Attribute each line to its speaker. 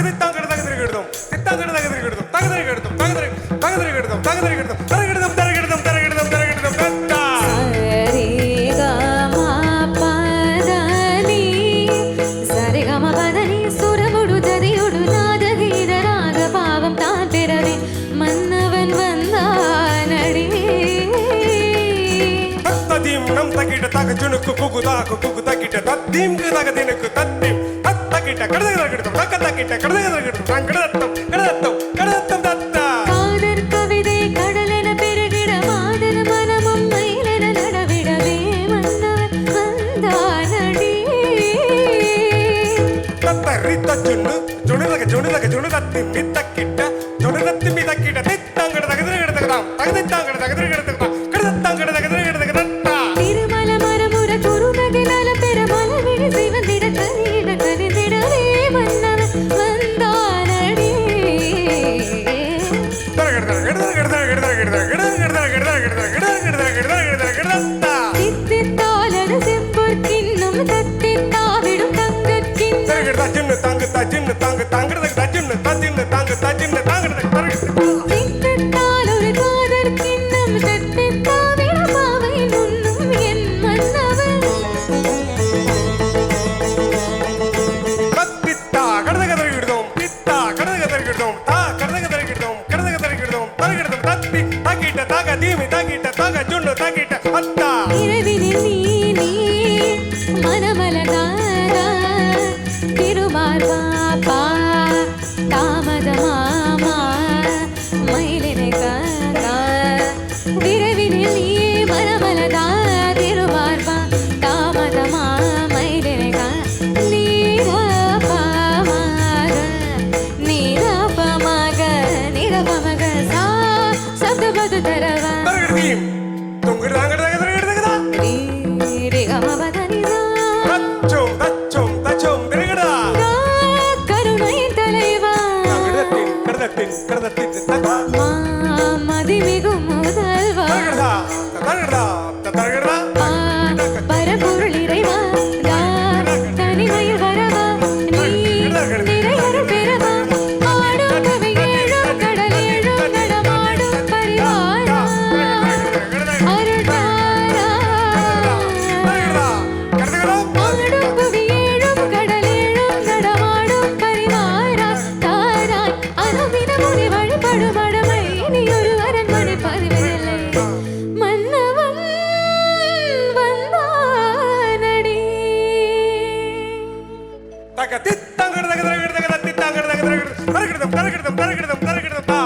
Speaker 1: தகதித்தாங்கட தகதிரிகிடுதும் தித்தாங்கட தகதிரிகிடுதும் தகதிரிகிடுதும் தகதிரிகிடுதும் தகதிரிகிடுதும் தரகிடுதும் தரகிடுதும் தரகிடுதும் தரகிடுதும் தத்தா
Speaker 2: சரி கமா பதனி சரி கமா பதனி சுரமுடு ஜதியுடு நாதகீத ராக பாவம் தான் பிறவே மன்னவன் வந்தானடி
Speaker 1: தத்ததீம் நம் தகிட்ட தகஜுனுக்கு குகுதாக்கு குகுதகிட்ட தத்தீம்கு தகதினுக்கு தத்தீம் தத்தகிட்ட கடதகிடுதும் தக்கதகிட்ட கடதகிடுதும் தங்கடத்தம் கடதத்தம் கடதத்தம் தத்தா
Speaker 2: காதற் கவிதை கடலென பெருகிட மாதர் மனமும் மயிலென நடவிடவே மன்னவன் வந்தானடி
Speaker 1: தத்தரி தச்சுன்னு ஜுணுதக ஜுணுதத்தி மித்தக்கிட்ட ஜுணுதத்தி மிதக்கிட்ட தித்தாங்கட தகதிரிகிடுதும் தகதித்தாங்கட தகதிரிகிடுதும் கடதத்தாங்கட தகதிரிகிடுதும் தத்தா
Speaker 2: திருமல மரமுற குறுநகிலால பெருமலவிழி சிவந்திட கரியிட கரிந்திடவே மன்னவன் வந்தானடி தித்தித்தாலது செம்பொற்கின்னும் தத்தித்தாவிடும் தித்தித்தால் ஒரு காதற்கின்னும் தத்தித்தாவிடும் பாவை உண்ணும் என் மன்னவன் இரவினில் நீ மனமலகாரா திருமார்பா பா தாமதமாமா மயிலினை காரா விரைவினில் நீ மனமலகா திருமார்பா தாமதமா மயிலினை கா நீரபமாக நிரபமக சா சப்தபது தரவா கருணை தலைவா மதிமிகும் முதல்வா பரபொருள் இறைவா தனிமையில் வரவா நீ நிறையரு பெறவா ஆடும் கவி ஏழும் கடல் ஏழும் நடமாடும் பரிவாரா அருள்தாரா ஆடும் கவி ஏழும் கடல் ஏழும் நடமாடும் பரிவாரா தாராய் அனுதின முனி வழிபடும் அடமை இனி ஒரு அரண்மனை பதிவில்லை மன்னவன் வந்தானடி
Speaker 1: தக தித்தாங்கட தகதிரிகிடுதும் தகதித்தாங்கட தகதிரிகிடுதும் தரகிடுதும் தரகிடுதும் தரகிடுதும் தரகிடுதும் தா